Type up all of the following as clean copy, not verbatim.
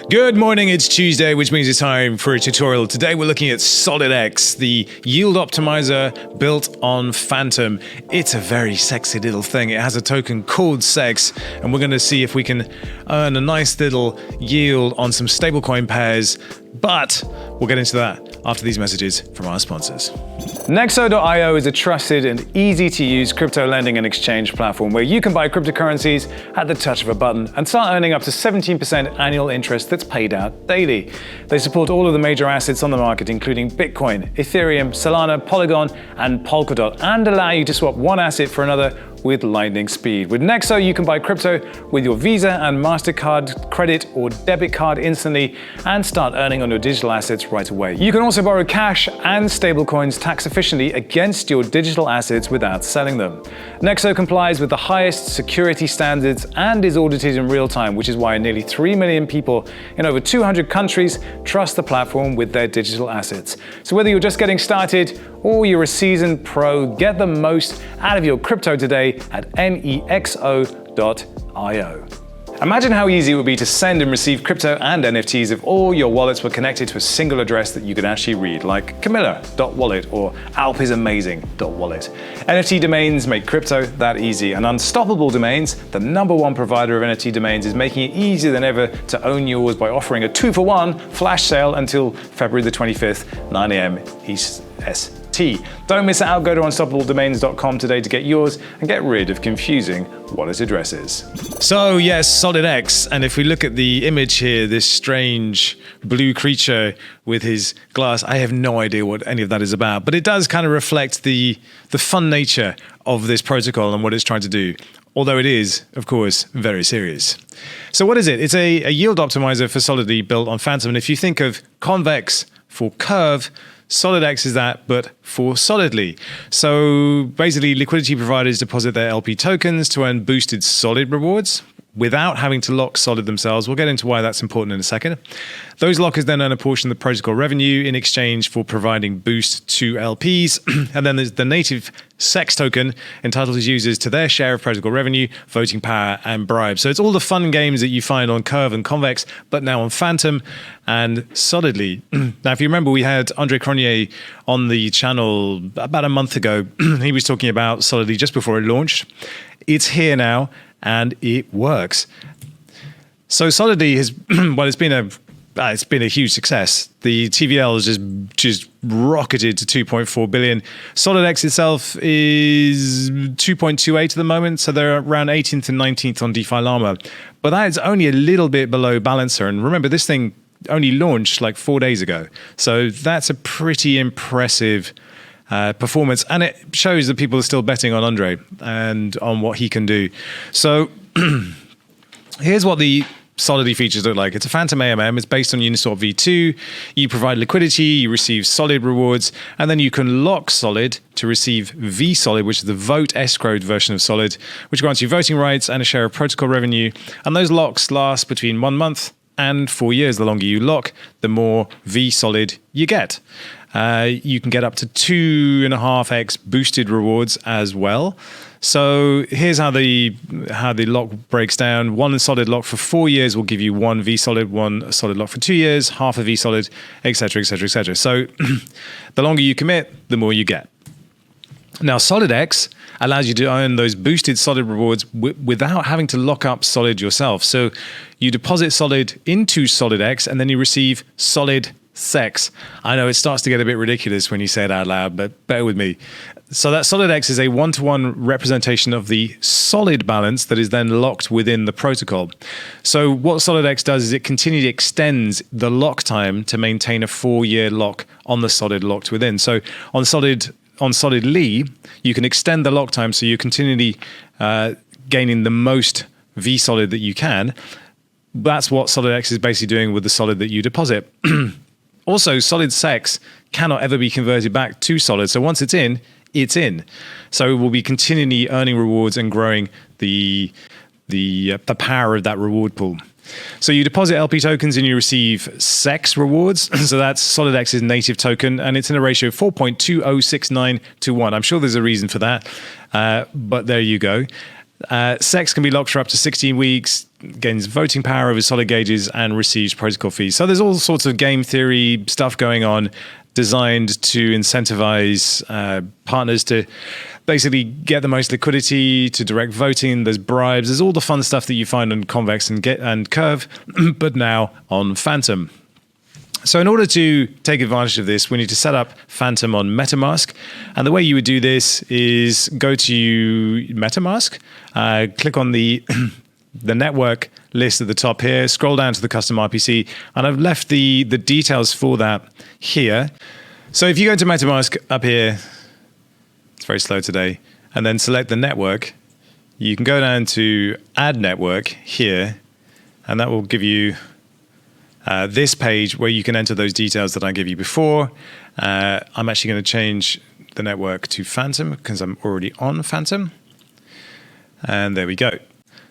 Good morning, it's Tuesday, which means it's time for a tutorial. Today we're looking at Solidex, the yield optimizer built on Fantom. It's a very sexy little thing. It has a token called SEX, and we're going to see if we can earn a nice little yield on some stablecoin pairs, but we'll get into that after these messages from our sponsors. Nexo.io is a trusted and easy-to-use crypto lending and exchange platform where you can buy cryptocurrencies at the touch of a button and start earning up to 17% annual interest that's paid out daily. They support all of the major assets on the market, including Bitcoin, Ethereum, Solana, Polygon, and Polkadot, and allow you to swap one asset for another with lightning speed. With Nexo, you can buy crypto with your Visa and MasterCard credit or debit card instantly and start earning on your digital assets right away. You can also borrow cash and stablecoins tax efficiently against your digital assets without selling them. Nexo complies with the highest security standards and is audited in real time, which is why nearly 3 million people in over 200 countries trust the platform with their digital assets. So whether you're just getting started or you're a seasoned pro, get the most out of your crypto today at nexo.io. Imagine how easy it would be to send and receive crypto and NFTs if all your wallets were connected to a single address that you could actually read, like Camilla.wallet or alpisamazing.wallet. NFT domains make crypto that easy, and Unstoppable Domains, the #1 provider of NFT domains, is making it easier than ever to own yours by offering a 2-for-1 flash sale until February the 25th, 9 a.m. EST. Don't miss out. Go to unstoppabledomains.com today to get yours and get rid of confusing wallet addresses. So yes, Solidex, and if we look at the image here, this strange blue creature with his glass, I have no idea what any of that is about, but it does kind of reflect the fun nature of this protocol and what it's trying to do, although it is, of course, very serious. So what is it? It's a yield optimizer for Solidly built on Fantom, and if you think of convex for curve, Solidex is that, but for solidly. So basically, liquidity providers deposit their LP tokens to earn boosted solid rewards without having to lock solid themselves. We'll get into why that's important in a second. Those lockers then earn a portion of the protocol revenue in exchange for providing boost to LPs. And then there's the native SEX token entitles users to their share of protocol revenue, voting power, and bribes. So it's all the fun games that you find on Curve and Convex, but now on Fantom and Solidly. Now, if you remember, we had Andre Cronje on the channel about a month ago. He was talking about Solidly just before it launched. It's here now, and it works. So Solidly has, well, it's been a huge success. The TVL has just rocketed to 2.4 billion. Solidex itself is 2.28 at the moment, so they're around 18th and 19th on DeFi Llama. But that is only a little bit below Balancer. And remember, this thing only launched like 4 days ago. So that's a pretty impressive performance, and it shows that people are still betting on Andre and on what he can do. So here's what the Solidly features look like. It's a Fantom AMM. It's based on Uniswap v2. You provide liquidity, you receive solid rewards, and then you can lock solid to receive vSolid, which is the vote escrowed version of solid, which grants you voting rights and a share of protocol revenue. And those locks last between 1 month and 4 years. The longer you lock, the more vSolid you get. You can get up to 2.5x boosted rewards as well. So here's how the lock breaks down. 1 solid lock for 4 years will give you 1 vSolid, 1 solid lock for 2 years, half a vSolid, etc., etc., etc. So the longer you commit, the more you get. Now, Solidex allows you to earn those boosted solid rewards without having to lock up solid yourself. So you deposit solid into Solidex, and then you receive solid SEX. I know it starts to get a bit ridiculous when you say it out loud, but bear with me. So that Solidex is a 1-to-1 representation of the solid balance that is then locked within the protocol. So what Solidex does is it continually extends the lock time to maintain a 4-year lock on the solid locked within. So on Solidly, you can extend the lock time, so you're continually gaining the most vSolid that you can. That's what Solidex is basically doing with the solid that you deposit. Also, solid SEX cannot ever be converted back to solid. So once it's in, it's in. So we'll be continually earning rewards and growing the power of that reward pool. So you deposit LP tokens and you receive SEX rewards. So that's Solidex's native token, and it's in a ratio of 4.2069 to 1. I'm sure there's a reason for that, but there you go. SEX can be locked for up to 16 weeks, gains voting power over solid gauges, and receives protocol fees. So there's all sorts of game theory stuff going on designed to incentivize partners to basically get the most liquidity, to direct voting. There's bribes. There's all the fun stuff that you find on Convex and Curve, but now on Fantom. So in order to take advantage of this, we need to set up Fantom on Metamask. And the way you would do this is go to Metamask, click on the network list at the top here, scroll down to the custom RPC, and I've left the details for that here. So if you go into Metamask up here, it's very slow today, and then select the network, you can go down to Add Network here, and that will give you this page where you can enter those details that I gave you before. I'm actually going to change the network to Fantom because I'm already on Fantom. And there we go.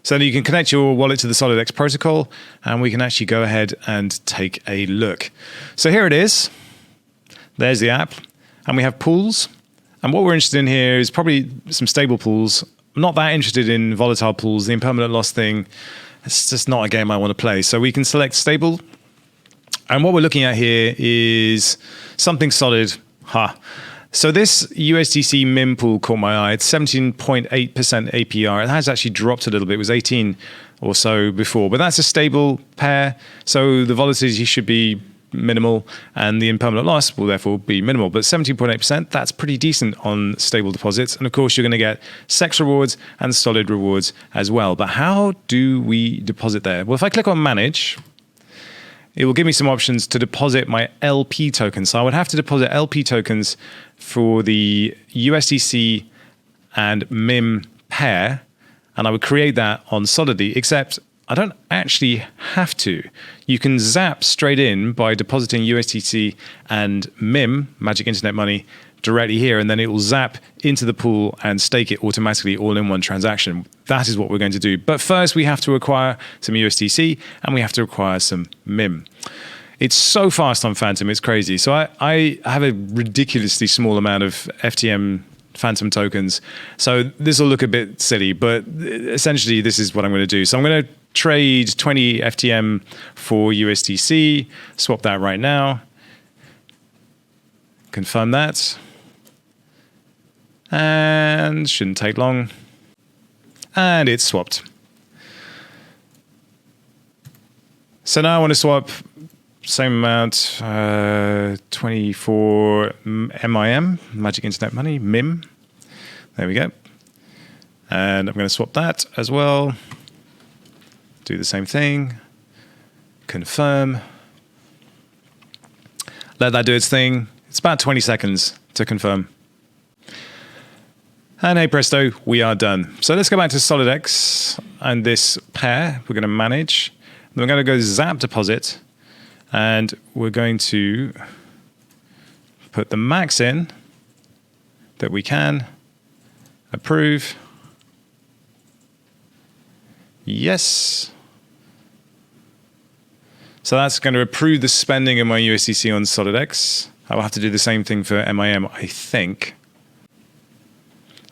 So then you can connect your wallet to the Solidex protocol, and we can actually go ahead and take a look. So here it is. There's the app, and we have pools. And what we're interested in here is probably some stable pools. I'm not that interested in volatile pools. The impermanent loss thing, it's just not a game I want to play. So we can select stable. And what we're looking at here is something solid. So this USDC MIM pool caught my eye. It's 17.8% APR. It has actually dropped a little bit. It was 18 or so before, but that's a stable pair. So the volatility should be minimal, and the impermanent loss will therefore be minimal. But 17.8%, that's pretty decent on stable deposits. And of course, you're going to get SEX rewards and solid rewards as well. But how do we deposit there? Well, if I click on Manage, it will give me some options to deposit my LP tokens. So I would have to deposit LP tokens for the USDC and MIM pair, and I would create that on Solidly, except I don't actually have to. You can zap straight in by depositing USDC and MIM, Magic Internet Money, directly here, and then it will zap into the pool and stake it automatically all in one transaction. That is what we're going to do. But first, we have to acquire some USDC and we have to acquire some MIM. It's so fast on Fantom, it's crazy. So I have a ridiculously small amount of FTM Fantom tokens. So this will look a bit silly, but essentially this is what I'm going to do. So I'm going to trade 20 FTM for USDC, swap that right now, confirm that. And shouldn't take long. And it's swapped. So now I want to swap same amount, 24 MIM, Magic Internet Money, MIM. There we go. And I'm going to swap that as well. Do the same thing. Confirm. Let that do its thing. It's about 20 seconds to confirm. And hey presto, we are done. So let's go back to Solidex and this pair. We're going to manage. Then we're going to go zap deposit. And we're going to put the max in that we can. Approve. Yes. So that's going to approve the spending of my USDC on Solidex. I will have to do the same thing for MIM, I think.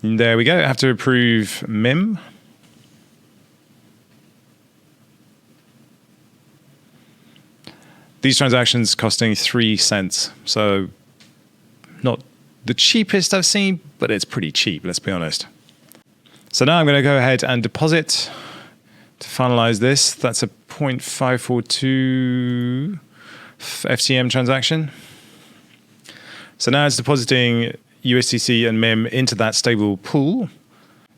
And there we go. I have to approve MIM. These transactions costing 3 cents. So not the cheapest I've seen, but it's pretty cheap, let's be honest. So now I'm going to go ahead and deposit to finalize this. That's a 0.542 FTM transaction. So now it's depositing USDC and MIM into that stable pool.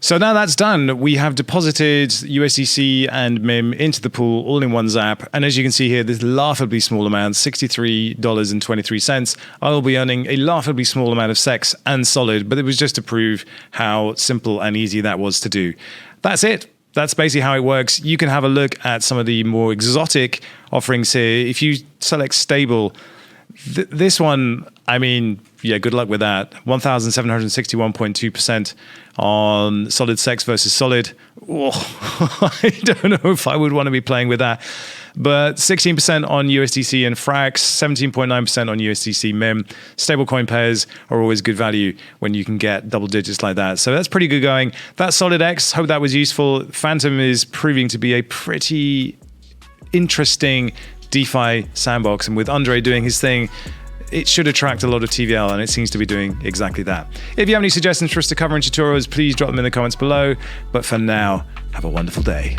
So now that's done. We have deposited USDC and MIM into the pool all in one zap. And as you can see here, this laughably small amount, $63.23. I will be earning a laughably small amount of SEX and Solid, but it was just to prove how simple and easy that was to do. That's it. That's basically how it works. You can have a look at some of the more exotic offerings here. If you select stable, this one, I mean, yeah, good luck with that. 1,761.2% on Solid SEX versus Solid. Oh, I don't know if I would want to be playing with that. but 16% on USDC and Frax, 17.9% on USDC MIM. Stablecoin pairs are always good value when you can get double digits like that. So that's pretty good going. That's Solidex. Hope that was useful. Fantom is proving to be a pretty interesting DeFi sandbox, and with Andre doing his thing, it should attract a lot of TVL, and it seems to be doing exactly that. If you have any suggestions for us to cover in tutorials, please drop them in the comments below. But for now, have a wonderful day.